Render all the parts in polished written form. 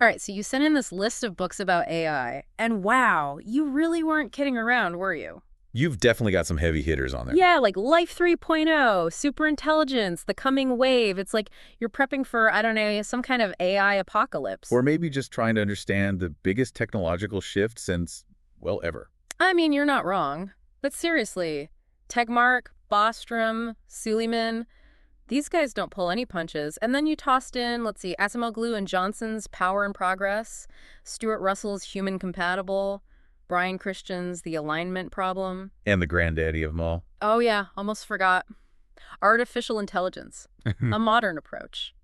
All right, so you sent in this list of books about AI, and wow, you really weren't kidding around, were you? You've definitely got some heavy hitters on there. Yeah, like Life 3.0, Superintelligence, The Coming Wave. It's like you're prepping for, I don't know, some kind of AI apocalypse. Or maybe just trying to understand the biggest technological shift since, well, ever. I mean, you're not wrong. But seriously, Tegmark, Bostrom, Suleyman, these guys don't pull any punches. And then you tossed in, let's see, Asimoglu and Johnson's Power and Progress, Stuart Russell's Human Compatible, Brian Christian's The Alignment Problem. And the granddaddy of them all. Oh yeah, almost forgot. Artificial Intelligence, a modern approach.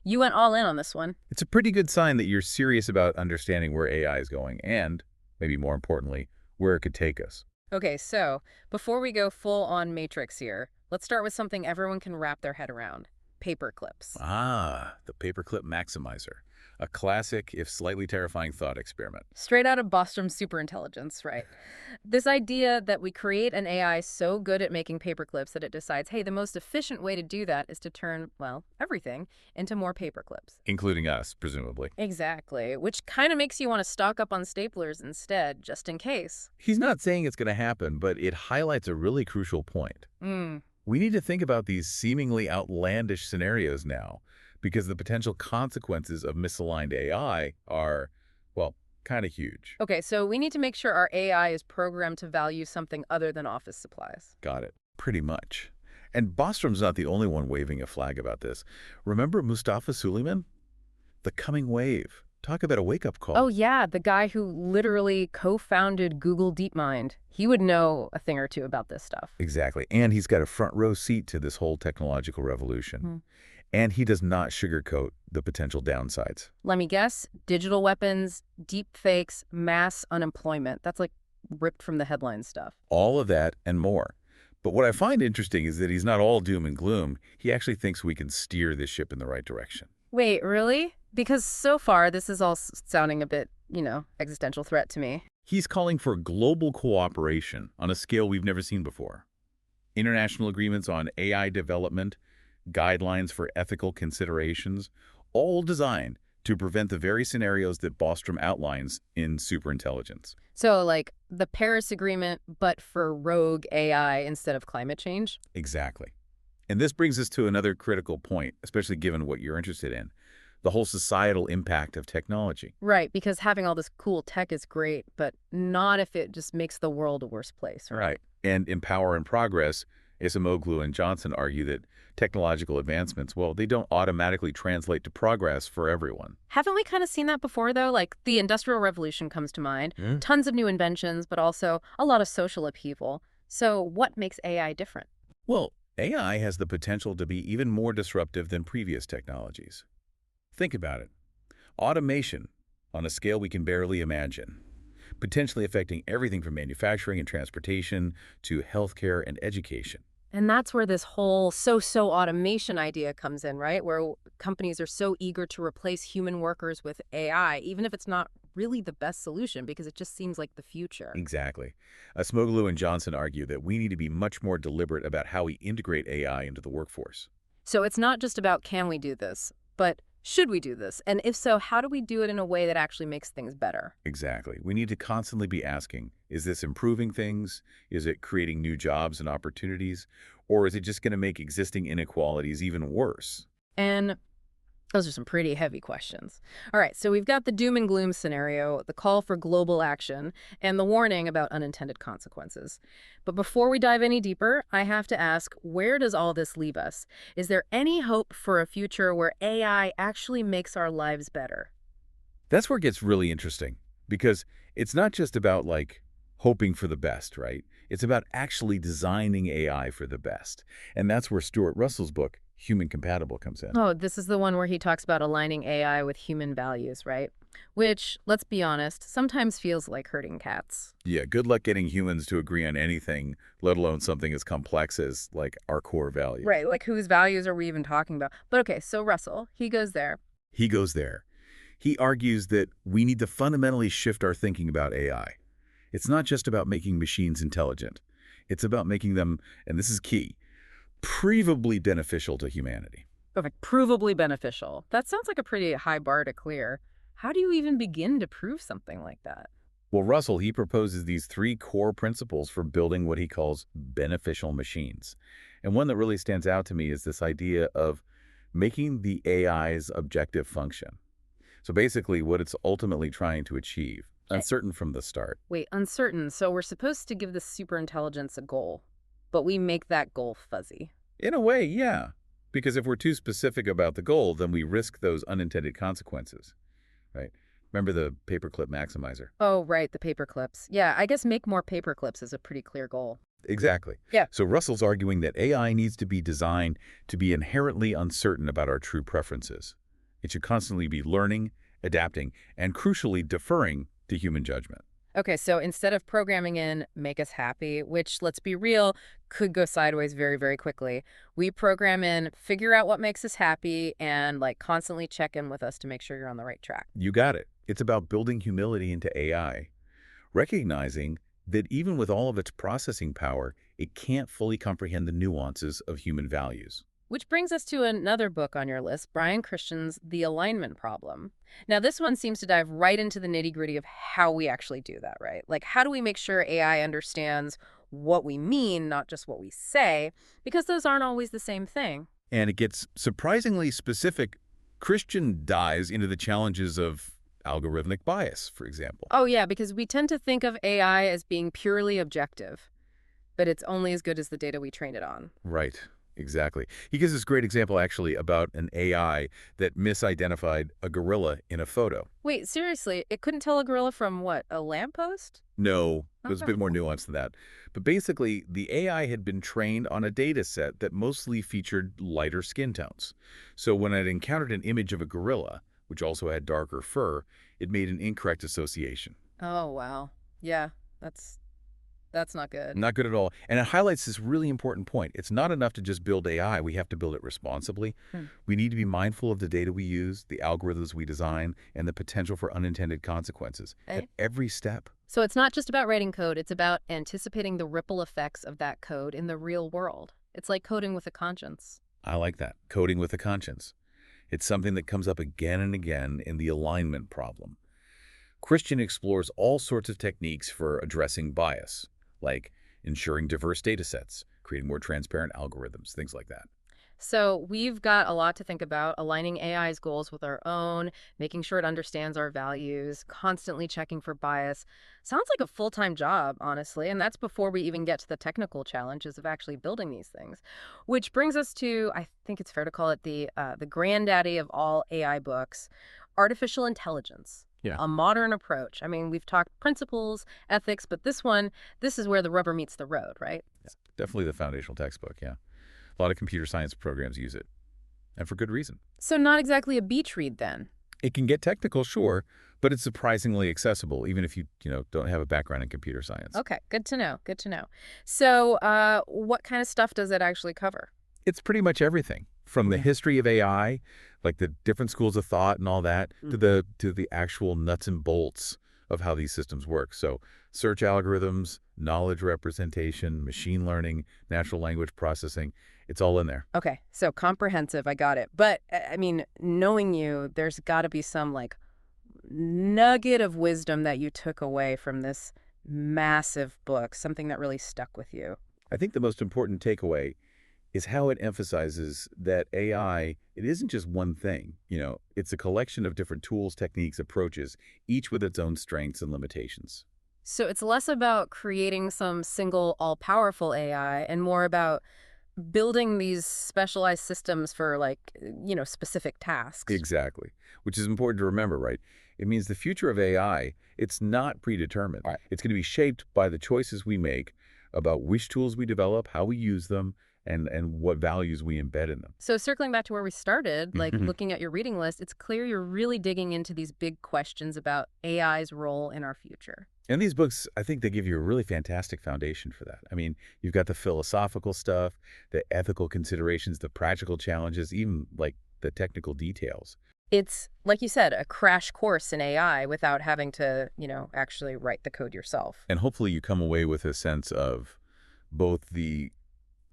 You went all in on this one. It's a pretty good sign that you're serious about understanding where AI is going and, maybe more importantly, where it could take us. Okay, so before we go full on Matrix here, let's start with something everyone can wrap their head around. Paper clips. Ah, the paperclip maximizer. A classic, if slightly terrifying thought experiment. Straight out of Bostrom Superintelligence, right? This idea that we create an AI so good at making paper clips that it decides, hey, the most efficient way to do that is to turn, well, everything into more paper clips. Including us, presumably. Exactly, which kind of makes you want to stock up on staplers instead, just in case. He's not saying it's going to happen, but it highlights a really crucial point. Hmm. We need to think about these seemingly outlandish scenarios now, because the potential consequences of misaligned AI are, well, kind of huge. Okay, so we need to make sure our AI is programmed to value something other than office supplies. Got it. Pretty much. And Bostrom's not the only one waving a flag about this. Remember Mustafa Suleyman? The coming wave. Talk about a wake-up call. Oh yeah, the guy who literally co-founded Google DeepMind. He would know a thing or two about this stuff. Exactly. And he's got a front row seat to this whole technological revolution. Hmm. And he does not sugarcoat the potential downsides. Let me guess, digital weapons, deep fakes, mass unemployment. That's like ripped from the headline stuff. All of that and more. But what I find interesting is that he's not all doom and gloom. He actually thinks we can steer this ship in the right direction. Wait, really? Because so far this is all sounding a bit, existential threat to me. He's calling for global cooperation on a scale we've never seen before. International agreements on AI development, guidelines for ethical considerations, all designed to prevent the very scenarios that Bostrom outlines in Superintelligence. So like the Paris Agreement, but for rogue AI instead of climate change? Exactly. And this brings us to another critical point, especially given what you're interested in, the whole societal impact of technology. Right, because having all this cool tech is great, but not if it just makes the world a worse place, right? And in Power and Progress, Asimoglu and Johnson argue that technological advancements, well, they don't automatically translate to progress for everyone. Haven't we kind of seen that before, though? Like the Industrial Revolution comes to mind. Tons of new inventions, but also a lot of social upheaval. So what makes AI different? Well, AI has the potential to be even more disruptive than previous technologies. Think about it. Automation on a scale we can barely imagine, potentially affecting everything from manufacturing and transportation to healthcare and education. And that's where this whole so-so automation idea comes in, right? Where companies are so eager to replace human workers with AI, even if it's not really the best solution because it just seems like the future. Exactly. Smoglu and Johnson argue that we need to be much more deliberate about how we integrate AI into the workforce. So it's not just about can we do this, but should we do this? And if so, how do we do it in a way that actually makes things better? Exactly. We need to constantly be asking, is this improving things? Is it creating new jobs and opportunities? Or is it just going to make existing inequalities even worse? And those are some pretty heavy questions. All right, so we've got the doom and gloom scenario, the call for global action, and the warning about unintended consequences. But before we dive any deeper, I have to ask, where does all this leave us? Is there any hope for a future where AI actually makes our lives better? That's where it gets really interesting, because it's not just about, hoping for the best, right? It's about actually designing AI for the best. And that's where Stuart Russell's book, Human Compatible, comes in. Oh, this is the one where he talks about aligning AI with human values, right? Which, let's be honest, sometimes feels like herding cats. Yeah, good luck getting humans to agree on anything, let alone something as complex as, our core value. Right, like whose values are we even talking about? But okay, so Russell, he goes there. He goes there. He argues that we need to fundamentally shift our thinking about AI. It's not just about making machines intelligent. It's about making them, and this is key, provably beneficial to humanity. Perfect. Provably beneficial. That sounds like a pretty high bar to clear. How do you even begin to prove something like that? Well, Russell, he proposes these three core principles for building what he calls beneficial machines. And one that really stands out to me is this idea of making the AI's objective function. So basically what it's ultimately trying to achieve, Eh, uncertain from the start. Wait, uncertain. So we're supposed to give the superintelligence a goal, but we make that goal fuzzy. In a way, yeah. Because if we're too specific about the goal, then we risk those unintended consequences, right? Remember the paperclip maximizer? Oh, right, the paper clips. Yeah, I guess make more paper clips is a pretty clear goal. Exactly. Yeah. So Russell's arguing that AI needs to be designed to be inherently uncertain about our true preferences. It should constantly be learning, adapting, and crucially deferring to human judgment. Okay, so instead of programming in make us happy, which let's be real, could go sideways very, very quickly, we program in figure out what makes us happy and like constantly check in with us to make sure you're on the right track. You got it. It's about building humility into AI, recognizing that even with all of its processing power, it can't fully comprehend the nuances of human values. Which brings us to another book on your list, Brian Christian's The Alignment Problem. Now, this one seems to dive right into the nitty-gritty of how we actually do that, right? Like, how do we make sure AI understands what we mean, not just what we say, because those aren't always the same thing. And it gets surprisingly specific. Christian dives into the challenges of algorithmic bias, for example. Oh, yeah, because we tend to think of AI as being purely objective, but it's only as good as the data we train it on. Right, exactly. He gives this great example, actually, about an AI that misidentified a gorilla in a photo. Wait, seriously, it couldn't tell a gorilla from what, a lamppost? No, it was a Okay. bit more nuanced than that. But basically, the AI had been trained on a data set that mostly featured lighter skin tones. So when it encountered an image of a gorilla, which also had darker fur, it made an incorrect association. Oh, wow. Yeah, that's that's not good. Not good at all. And it highlights this really important point. It's not enough to just build AI. We have to build it responsibly. Hmm. We need to be mindful of the data we use, the algorithms we design, and the potential for unintended consequences at Okay. every step. So it's not just about writing code, it's about anticipating the ripple effects of that code in the real world. It's like coding with a conscience. I like that. Coding with a conscience. It's something that comes up again and again in the alignment problem. Christian explores all sorts of techniques for addressing bias, like ensuring diverse data sets, creating more transparent algorithms, things like that. So we've got a lot to think about, aligning AI's goals with our own, making sure it understands our values, constantly checking for bias. Sounds like a full-time job, honestly, and that's before we even get to the technical challenges of actually building these things. Which brings us to, I think it's fair to call it the granddaddy of all AI books, artificial intelligence. Yeah. A modern approach. I mean, we've talked principles, ethics, but this is where the rubber meets the road, right? It's definitely the foundational textbook, yeah. A lot of computer science programs use it, and for good reason. So not exactly a beach read then. It can get technical, sure, but it's surprisingly accessible, even if you don't have a background in computer science. Okay, good to know. Good to know. So, what kind of stuff does it actually cover? It's pretty much everything, from the Yeah. history of AI, like the different schools of thought and all that, to the actual nuts and bolts of how these systems work. So search algorithms, knowledge representation, machine learning, natural language processing, it's all in there. Okay, so comprehensive. I got it. But I mean, knowing you, there's got to be some like nugget of wisdom that you took away from this massive book, something that really stuck with you. I think the most important takeaway is how it emphasizes that AI, it isn't just one thing. It's a collection of different tools, techniques, approaches, each with its own strengths and limitations. So it's less about creating some single all-powerful AI and more about building these specialized systems for like, specific tasks. Exactly. Which is important to remember, right? It means the future of AI, it's not predetermined. Right. It's going to be shaped by the choices we make about which tools we develop, how we use them, and what values we embed in them. So circling back to where we started, like Mhm. looking at your reading list, it's clear you're really digging into these big questions about AI's role in our future. And these books, I think they give you a really fantastic foundation for that. I mean, you've got the philosophical stuff, the ethical considerations, the practical challenges, even like the technical details. It's, like you said, a crash course in AI without having to, actually write the code yourself. And hopefully you come away with a sense of both the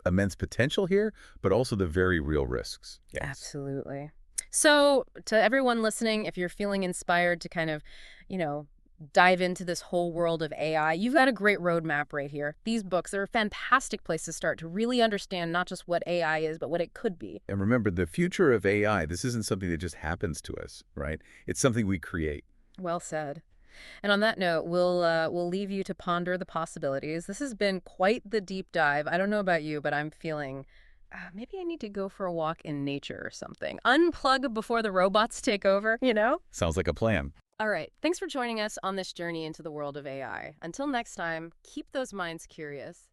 immense potential here, but also the very real risks. Yes. Absolutely. So, to everyone listening, if you're feeling inspired to kind of, you know, dive into this whole world of AI, you've got a great roadmap right here. These books are a fantastic place to start to really understand not just what AI is, but what it could be. And remember, the future of AI, this isn't something that just happens to us, right? It's something we create. Well said. And on that note, we'll leave you to ponder the possibilities. This has been quite the deep dive. I don't know about you, but I'm feeling maybe I need to go for a walk in nature or something. Unplug before the robots take over? Sounds like a plan. All right. Thanks for joining us on this journey into the world of AI. Until next time, keep those minds curious.